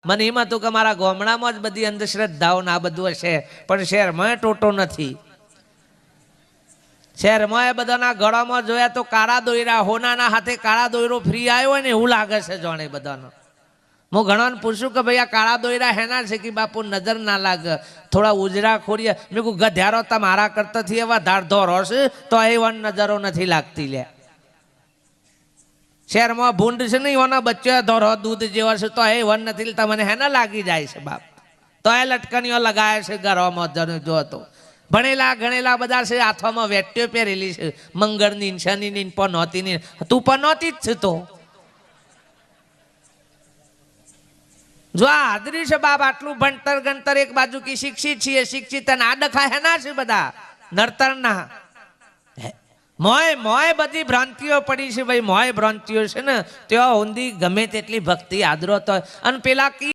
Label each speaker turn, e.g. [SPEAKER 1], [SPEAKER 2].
[SPEAKER 1] મને એમ હતું કે મારા ગામડામાં જ બધી અંધશ્રદ્ધાઓ ને આ બધું હશે, પણ શહેરમાં ટોટો નથી. શહેરમાં એ બધાના ગળામાં જોયા તો કાળા દોયરા, હોનાના હાથે કાળા દોયરો ફ્રી આવ્યો હોય ને એવું લાગે છે જાણે બધાનો. હું ઘણાને પૂછું કે ભાઈ આ કાળા દોયરા હેના છે કે બાપુ નજર ના લાગે, થોડા ઉજરા ખોરીએ. મેં કહું ગધ્યારો તમારા કરતાથી એવા ધારધોરો છે તો એ વન નજરો નથી લાગતી લે. શહેરમાં ભૂંડ છે ને એવાના બચ્ચા ધોરો દૂધ જેવા છે તો એ વન નથી લેતા, મને હેના લાગી જાય છે બાપ. તો એ લટકણીઓ લગાવે છે ઘરમાં જને જો તો. ભણેલા ગણેલા બધા છે, હાથમાં વેટ્યો પહેરેલી છે, મંગળની શનિની પનોતીની. તું પનોતી જ છે તો જો આ હાજરી છે બાપ. આટલું ભણતર ગણતર એક બાજુ કે શિક્ષિત છીએ, શિક્ષિત અને આ ડખા હેના છે બધા નડતરના. મોય બધી ભ્રાંતિઓ પડી છે ભાઈ, મોય ભ્રાંતિઓ છે ને ત્યાં ઊંધી ગમે તેટલી ભક્તિ આદરો તો. અને પેલા